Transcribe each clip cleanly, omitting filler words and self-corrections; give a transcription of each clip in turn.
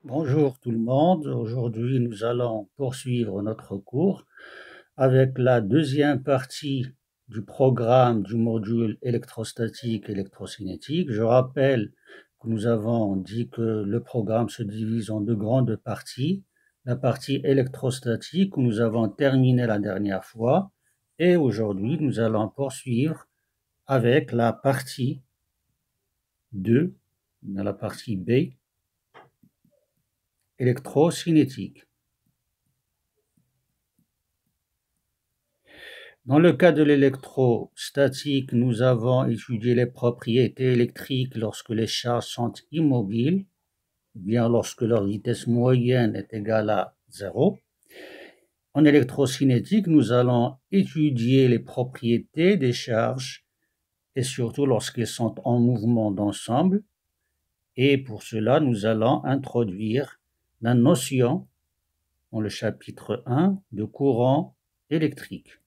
Bonjour tout le monde, aujourd'hui nous allons poursuivre notre cours avec la deuxième partie du programme du module électrostatique et électrocinétique. Je rappelle que nous avons dit que le programme se divise en deux grandes parties. La partie électrostatique où nous avons terminé la dernière fois et aujourd'hui nous allons poursuivre avec la partie 2, la partie B, électrocinétique. Dans le cas de l'électrostatique, nous avons étudié les propriétés électriques lorsque les charges sont immobiles, ou bien lorsque leur vitesse moyenne est égale à 0. En électrocinétique, nous allons étudier les propriétés des charges et surtout lorsqu'elles sont en mouvement d'ensemble. Et pour cela, nous allons introduire la notion dans le chapitre 1 de courant électrique.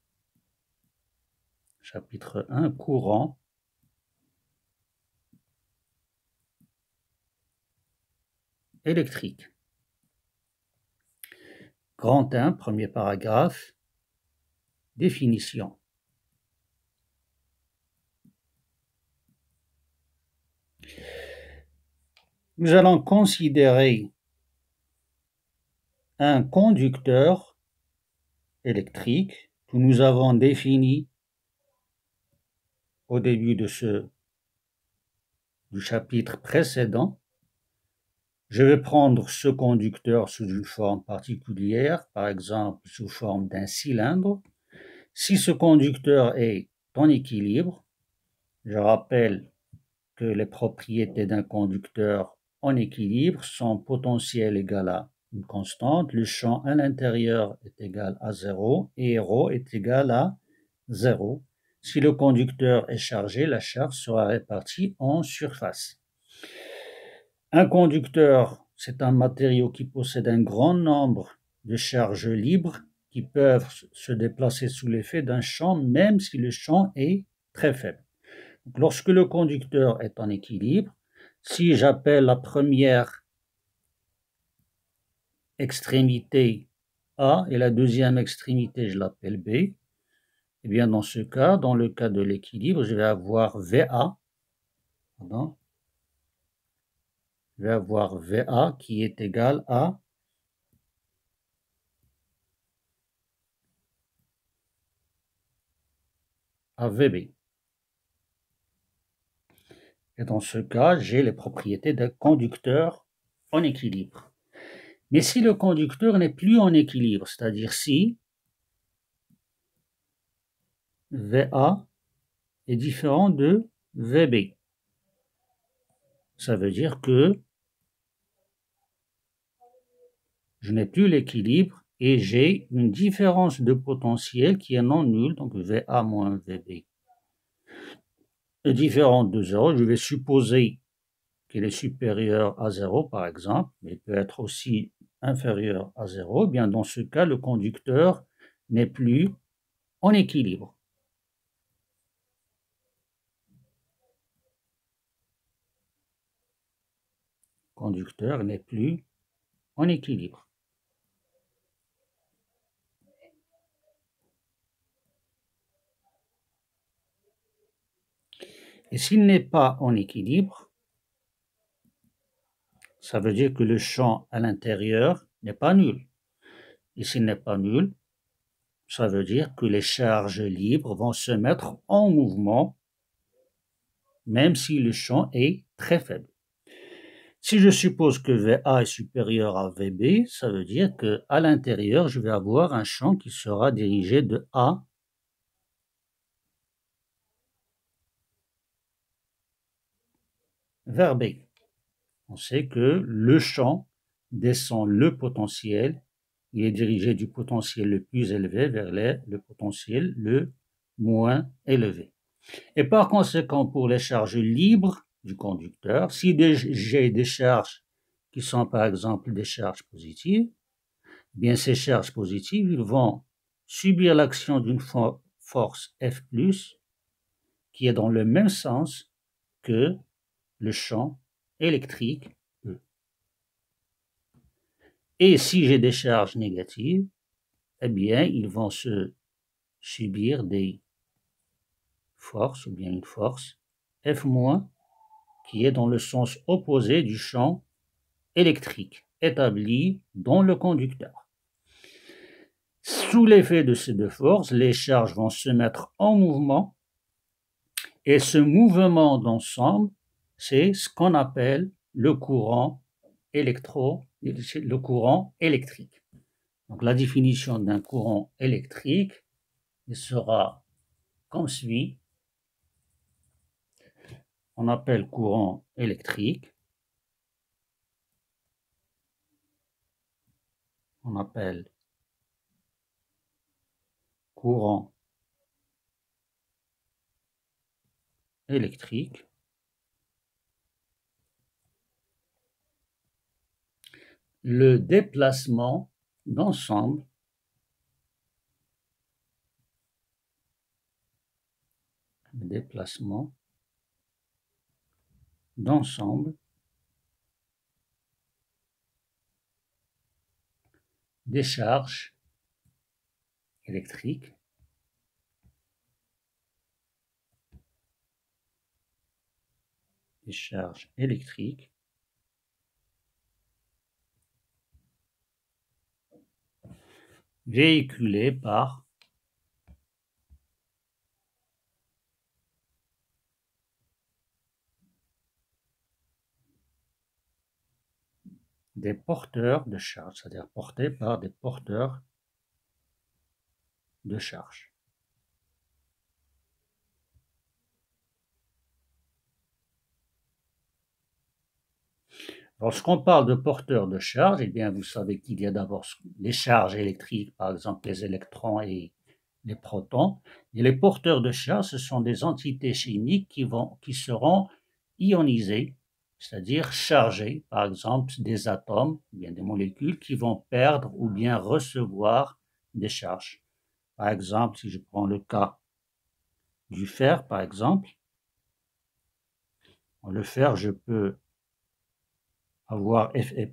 Chapitre 1, courant électrique. Grand 1, premier paragraphe, définition. Nous allons considérer un conducteur électrique que nous avons défini au début du chapitre précédent. Je vais prendre ce conducteur sous une forme particulière, par exemple sous forme d'un cylindre. Si ce conducteur est en équilibre, je rappelle que les propriétés d'un conducteur en équilibre sont potentiel égal à une constante, le champ à l'intérieur est égal à 0 et ρ est égal à 0. Si le conducteur est chargé, la charge sera répartie en surface. Un conducteur, c'est un matériau qui possède un grand nombre de charges libres qui peuvent se déplacer sous l'effet d'un champ, même si le champ est très faible. Donc, lorsque le conducteur est en équilibre, si j'appelle la première extrémité A et la deuxième extrémité, je l'appelle B, eh bien dans ce cas, dans le cas de l'équilibre, je vais avoir VA, pardon, je vais avoir VA qui est égal à VB. Et dans ce cas, j'ai les propriétés d'un conducteur en équilibre. Mais si le conducteur n'est plus en équilibre, c'est-à-dire si VA est différent de VB, ça veut dire que je n'ai plus l'équilibre et j'ai une différence de potentiel qui est non nulle, donc VA moins VB est différente de 0. Je vais supposer qu'elle est supérieure à 0, par exemple, mais peut être aussi inférieure à 0. Bien, dans ce cas, le conducteur n'est plus en équilibre. Le conducteur n'est plus en équilibre. Et s'il n'est pas en équilibre, ça veut dire que le champ à l'intérieur n'est pas nul. Et s'il n'est pas nul, ça veut dire que les charges libres vont se mettre en mouvement, même si le champ est très faible. Si je suppose que VA est supérieur à VB, ça veut dire qu'à l'intérieur, je vais avoir un champ qui sera dirigé de A vers B. On sait que le champ descend le potentiel, il est dirigé du potentiel le plus élevé vers le potentiel le moins élevé. Et par conséquent, pour les charges libres du conducteur, si j'ai des charges qui sont par exemple des charges positives, bien ces charges positives, ils vont subir l'action d'une force F+, qui est dans le même sens que le champ électrique E. Et si j'ai des charges négatives, eh bien, ils vont se subir des forces, ou bien une force F- qui est dans le sens opposé du champ électrique établi dans le conducteur. Sous l'effet de ces deux forces, les charges vont se mettre en mouvement et ce mouvement d'ensemble, c'est ce qu'on appelle le courant le courant électrique. Donc la définition d'un courant électrique sera comme suit. On appelle courant électrique, on appelle courant électrique le déplacement d'ensemble des charges électriques véhiculées par des porteurs de charge, c'est-à-dire portés par des porteurs de charge. Lorsqu'on parle de porteurs de charge, eh bien, vous savez qu'il y a d'abord les charges électriques, par exemple les électrons et les protons. Et les porteurs de charge, ce sont des entités chimiques qui seront ionisées, c'est-à-dire chargées, par exemple des atomes, ou bien des molécules qui vont perdre ou bien recevoir des charges. Par exemple, si je prends le cas du fer, par exemple, le fer, je peux avoir Fe+,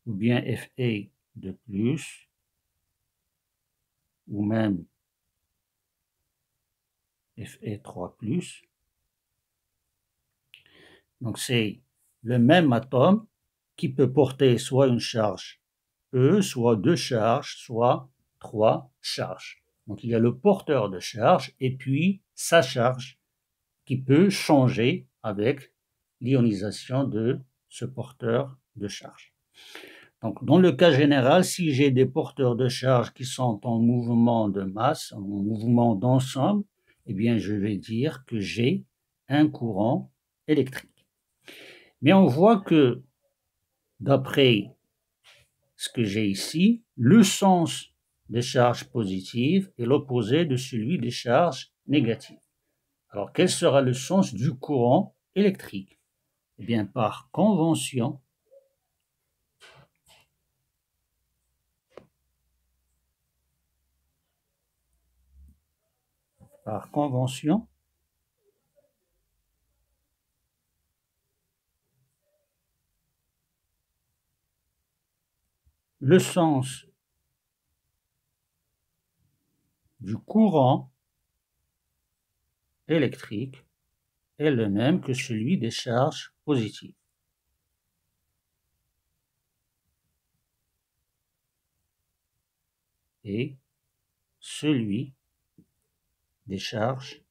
ou bien Fe de plus, ou même Fe3+. Donc c'est le même atome qui peut porter soit une charge E, soit deux charges, soit trois charges. Donc il y a le porteur de charge et puis sa charge qui peut changer avec l'ionisation de ce porteur de charge. Donc, dans le cas général, si j'ai des porteurs de charge qui sont en mouvement de masse, en mouvement d'ensemble, eh bien, je vais dire que j'ai un courant électrique. Mais on voit que, d'après ce que j'ai ici, le sens des charges positives est l'opposé de celui des charges négatives. Alors, quel sera le sens du courant électrique? Eh bien, par convention, le sens du courant électrique est le même que celui des charges positives. Et celui des charges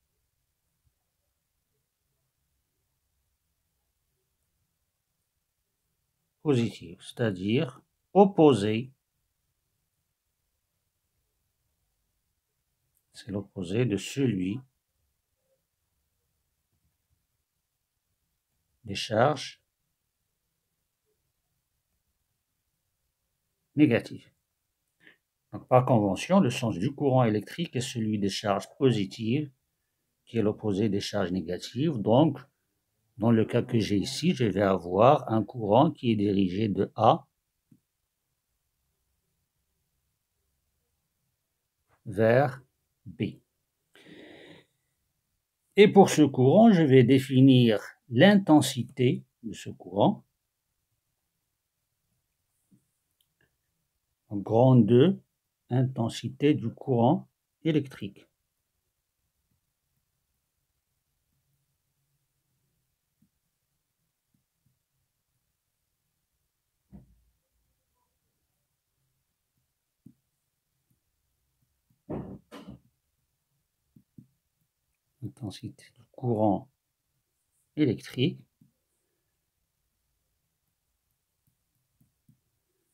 positives, c'est-à-dire opposé, c'est l'opposé de celui des charges négatives. Donc, par convention, le sens du courant électrique est celui des charges positives, qui est l'opposé des charges négatives. Donc, dans le cas que j'ai ici, je vais avoir un courant qui est dirigé de A vers B. Et pour ce courant, je vais définir l'intensité de ce courant grand 2, intensité du courant électrique. Intensité du courant électrique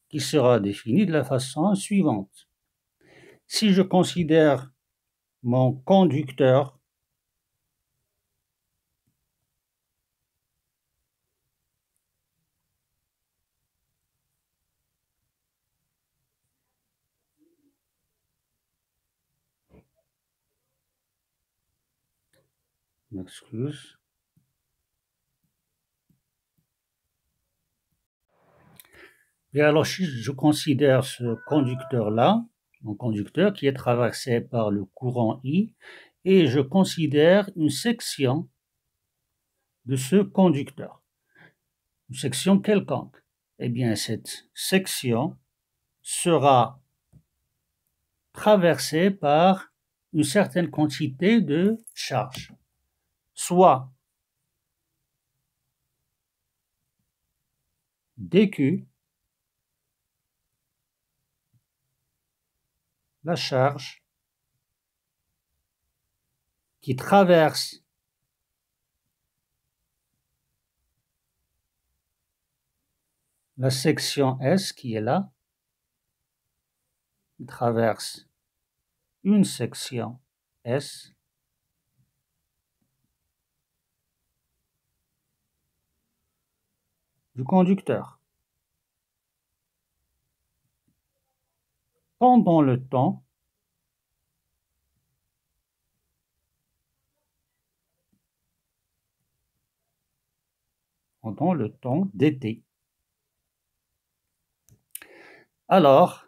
qui sera définie de la façon suivante. Si je considère mon conducteur m'excuse. Et alors, si je considère ce conducteur-là, mon conducteur qui est traversé par le courant I, et je considère une section de ce conducteur, une section quelconque, eh bien, cette section sera traversée par une certaine quantité de charge, soit dQ, la charge qui traverse la section S qui est là, qui traverse une section S, du conducteur. Pendant le temps dt. Alors,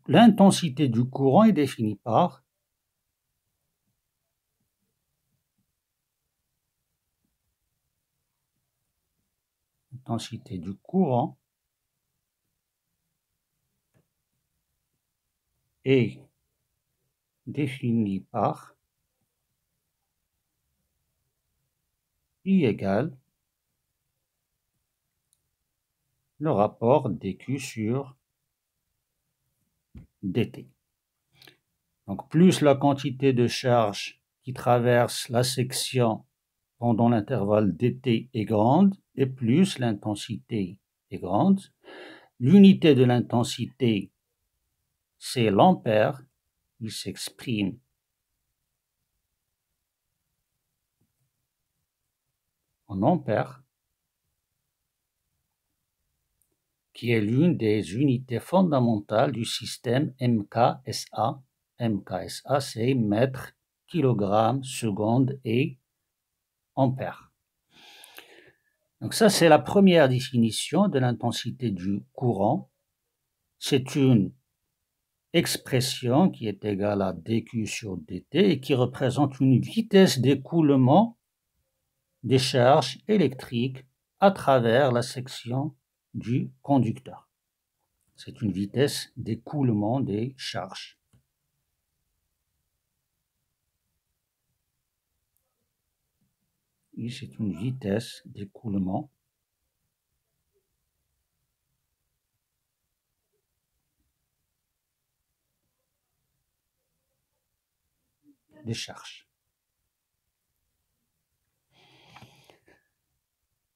l'intensité du courant est définie par l'intensité du courant est définie par I égale le rapport dQ sur dt. Donc, plus la quantité de charge qui traverse la section pendant l'intervalle dt est grande, et plus l'intensité est grande. L'unité de l'intensité, c'est l'ampère. Il s'exprime en ampères, qui est l'une des unités fondamentales du système MKSA. MKSA, c'est mètre, kilogramme, seconde et ampère. Donc ça, c'est la première définition de l'intensité du courant. C'est une expression qui est égale à dQ sur dt et qui représente une vitesse d'écoulement des charges électriques à travers la section du conducteur. C'est une vitesse d'écoulement des charges. Et c'est une vitesse d'écoulement des charges.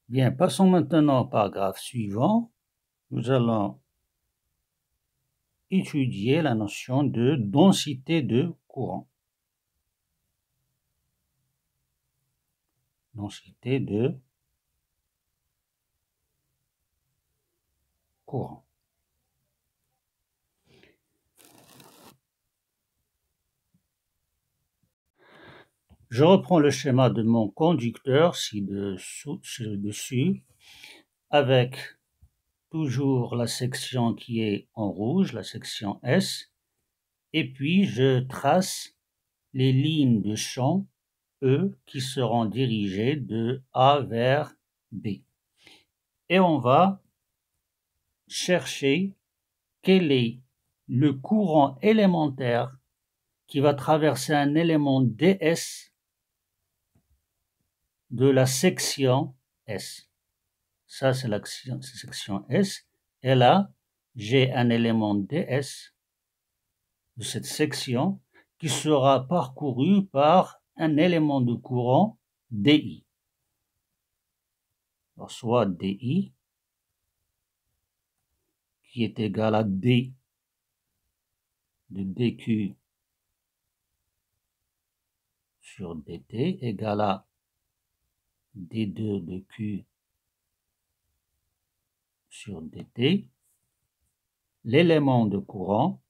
Bien, passons maintenant au paragraphe suivant. Nous allons étudier la notion de densité de courant. Densité de courant. Je reprends le schéma de mon conducteur ci-dessus, avec toujours la section qui est en rouge, la section S, et puis je trace les lignes de champ E qui seront dirigées de A vers B. Et on va chercher quel est le courant élémentaire qui va traverser un élément ds de la section S. Ça, c'est la section S. Et là, j'ai un élément ds de cette section qui sera parcouru par un élément de courant DI. Alors, soit DI qui est égal à D de dQ sur dt égale à d2 de q sur dt, l'élément de courant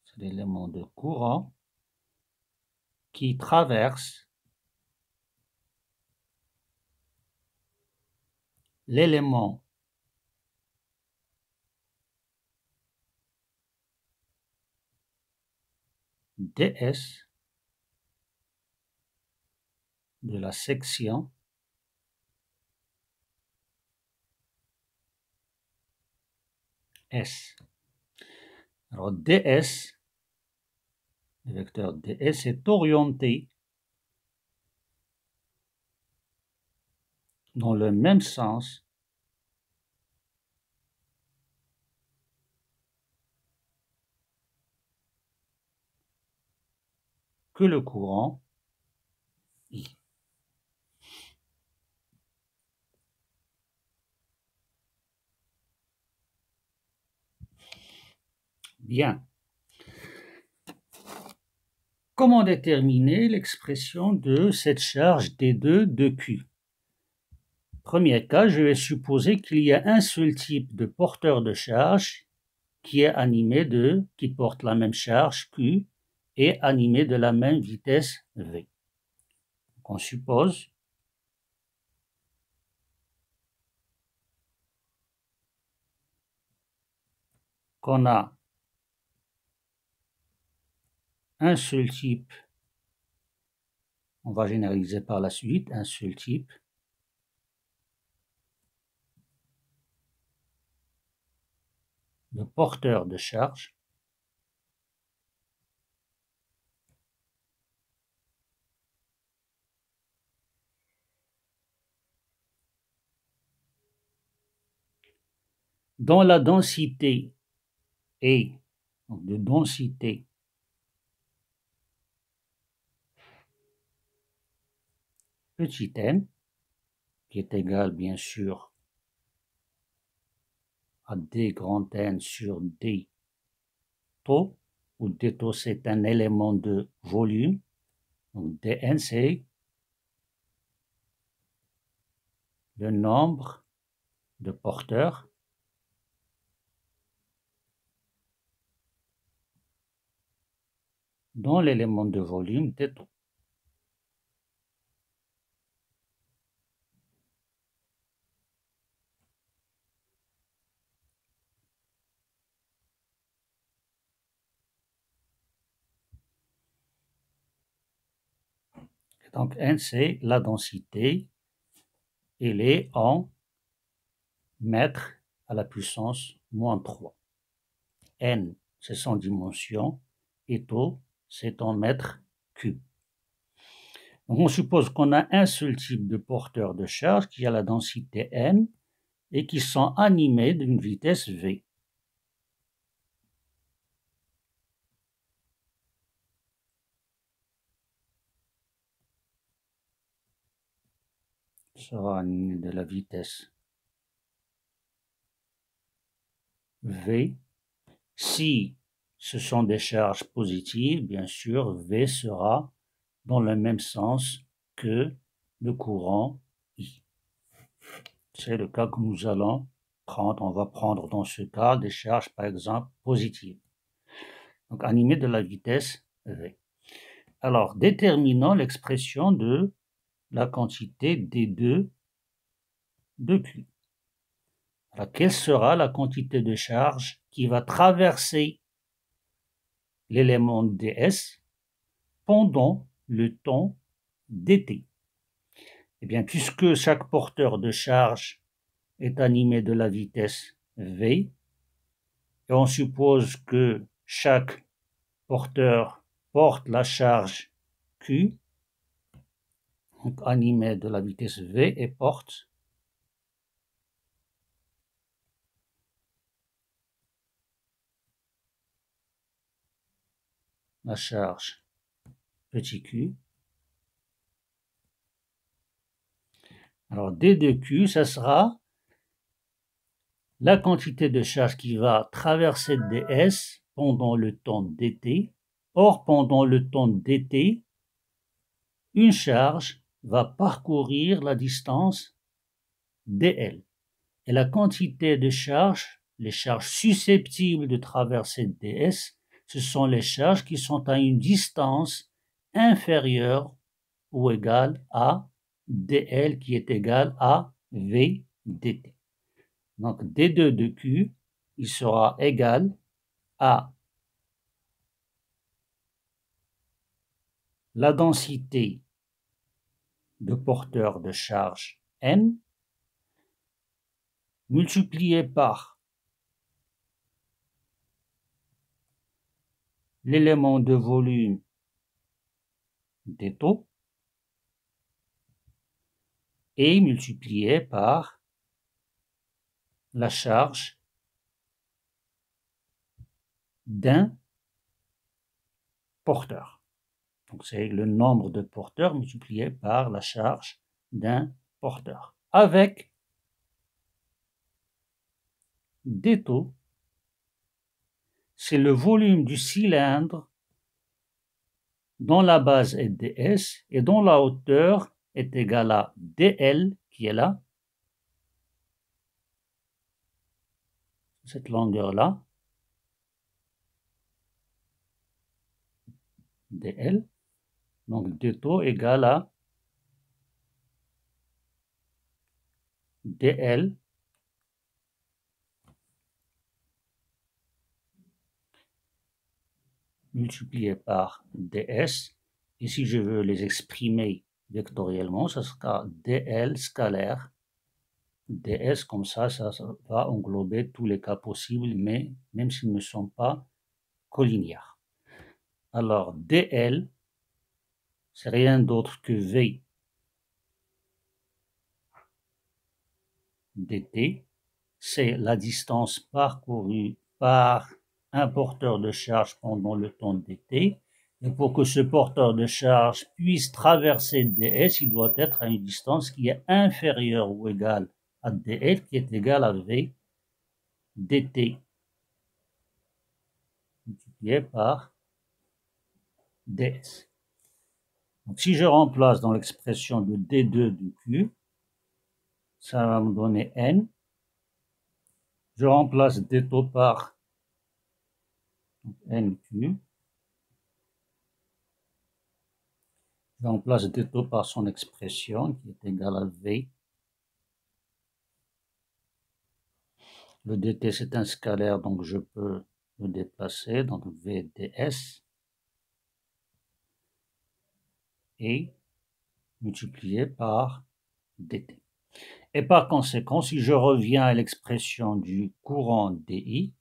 c'est l'élément de courant qui traverse l'élément ds de la section S. Alors ds, le vecteur ds est orienté dans le même sens que le courant I. Bien. Comment déterminer l'expression de cette charge D2 de Q? Premier cas, je vais supposer qu'il y a un seul type de porteur de charge qui est animé qui porte la même charge Q et animé de la même vitesse V. Donc on suppose qu'on a un seul type, on va généraliser par la suite, un seul type de porteur de charge dont la densité est de densité petit n, qui est égal bien sûr à d grand N sur d taux, où d taux c'est un élément de volume, donc dn c'est le nombre de porteurs dans l'élément de volume d taux. Donc n c'est la densité, elle est en mètres à la puissance moins 3. N c'est son dimension et taux c'est en mètres cubes. Donc on suppose qu'on a un seul type de porteur de charge qui a la densité n et qui sont animés d'une vitesse v. Sera animé de la vitesse v. Si ce sont des charges positives, bien sûr, v sera dans le même sens que le courant I. C'est le cas que nous allons prendre. On va prendre dans ce cas des charges, par exemple, positives. Donc, animées de la vitesse v. Alors, déterminons l'expression de la quantité D2 de Q. Alors, quelle sera la quantité de charge qui va traverser l'élément ds pendant le temps dt? Eh bien, puisque chaque porteur de charge est animé de la vitesse v, et on suppose que chaque porteur porte la charge q, donc animé de la vitesse v et porte la charge petit q. Alors d de q, ça sera la quantité de charge qui va traverser ds pendant le temps dt. Or, pendant le temps dt, une charge va parcourir la distance dl. Et la quantité de charge, les charges susceptibles de traverser ds, ce sont les charges qui sont à une distance inférieure ou égale à dl qui est égal à v dt. Donc d2 de q, il sera égal à la densité de porteurs de charge n multiplié par l'élément de volume des taux et multiplié par la charge d'un porteur. Donc c'est le nombre de porteurs multiplié par la charge d'un porteur. Avec des taux, c'est le volume du cylindre dont la base est ds et dont la hauteur est égale à dl, qui est là, cette longueur-là, dl, donc d taux égale à dl multiplié par ds, et si je veux les exprimer vectoriellement, ça sera dl scalaire ds, comme ça va englober tous les cas possibles, mais même s'ils ne sont pas collinéaires. Alors dl, c'est rien d'autre que v dt, c'est la distance parcourue par un porteur de charge pendant le temps dt, et pour que ce porteur de charge puisse traverser ds, il doit être à une distance qui est inférieure ou égale à dl, qui est égale à v dt multiplié par ds. Donc si je remplace dans l'expression de d2 de q, ça va me donner n. Je remplace d taux par nq. Je remplace d taux par son expression qui est égale à v. Le dt c'est un scalaire, donc je peux le déplacer, donc v ds et multiplié par dt. Et par conséquent, si je reviens à l'expression du courant di,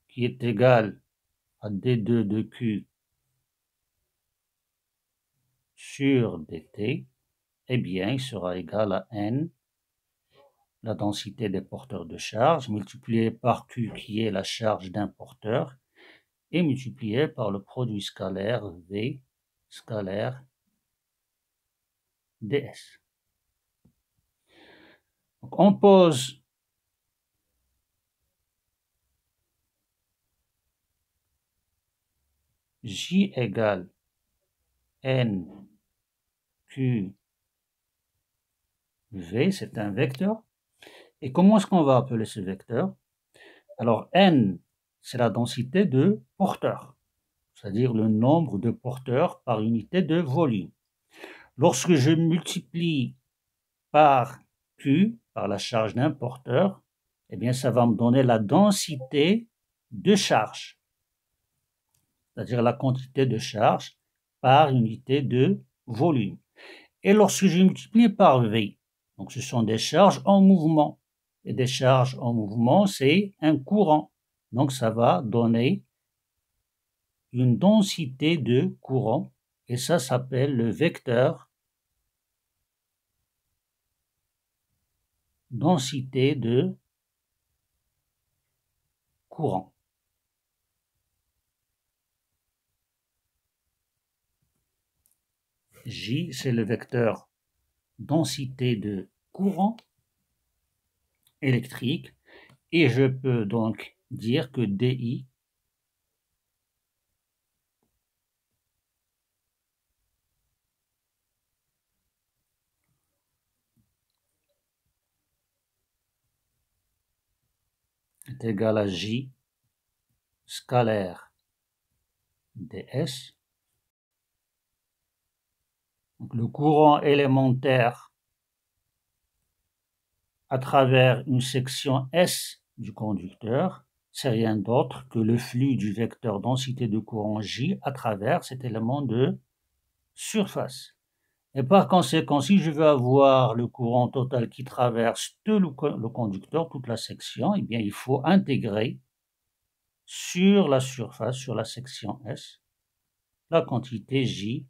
qui est égal à d2 de q sur dt, eh bien, il sera égal à n, la densité des porteurs de charge, multiplié par q, qui est la charge d'un porteur, et multiplié par le produit scalaire v scalaire ds. Donc on pose J égale n q v, c'est un vecteur. Et comment est-ce qu'on va appeler ce vecteur? Alors n, c'est la densité de porteurs, c'est-à-dire le nombre de porteurs par unité de volume. Lorsque je multiplie par Q, par la charge d'un porteur, eh bien ça va me donner la densité de charge, c'est-à-dire la quantité de charge par unité de volume. Et lorsque je multiplie par V, donc ce sont des charges en mouvement. Et des charges en mouvement, c'est un courant. Donc ça va donner une densité de courant. Et ça s'appelle le vecteur densité de courant. J, c'est le vecteur densité de courant électrique. Et je peux donc dire que DI est égal à J scalaire ds. Donc, le courant élémentaire à travers une section S du conducteur, c'est rien d'autre que le flux du vecteur densité de courant J à travers cet élément de surface. Et par conséquent, si je veux avoir le courant total qui traverse tout le conducteur, toute la section, eh bien, il faut intégrer sur la surface, sur la section S, la quantité J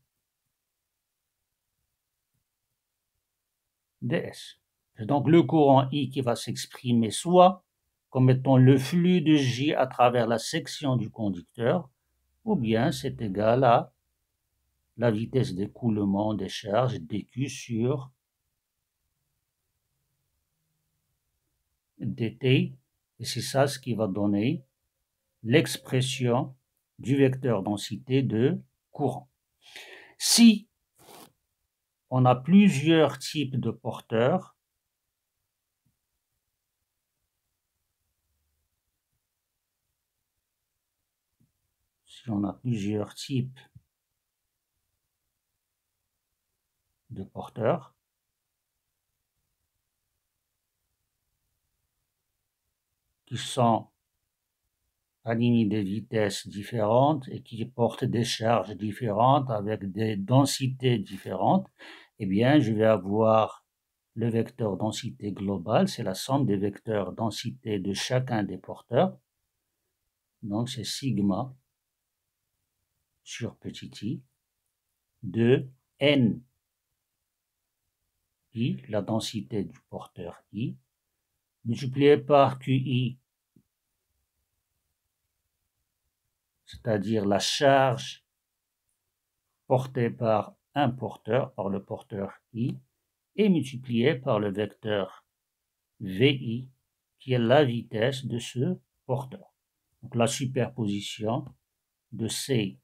ds. C'est donc le courant I qui va s'exprimer soit comme étant le flux de J à travers la section du conducteur, ou bien c'est égal à la vitesse d'écoulement des charges dQ sur dt, et c'est ça ce qui va donner l'expression du vecteur densité de courant. Si on a plusieurs types de porteurs, qui sont alignés des vitesses différentes et qui portent des charges différentes avec des densités différentes, eh bien, je vais avoir le vecteur densité global, c'est la somme des vecteurs densité de chacun des porteurs. Donc, c'est sigma sur petit i de n i, la densité du porteur i, multiplié par qi, c'est-à-dire la charge portée par un porteur, par le porteur i, et multiplié par le vecteur vi, qui est la vitesse de ce porteur. Donc la superposition de ces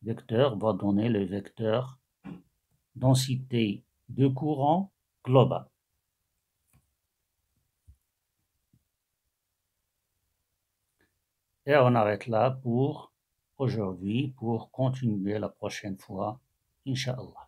vecteurs va donner le vecteur densité de courant global. Et on arrête là pour aujourd'hui, pour continuer la prochaine fois, Inch'Allah.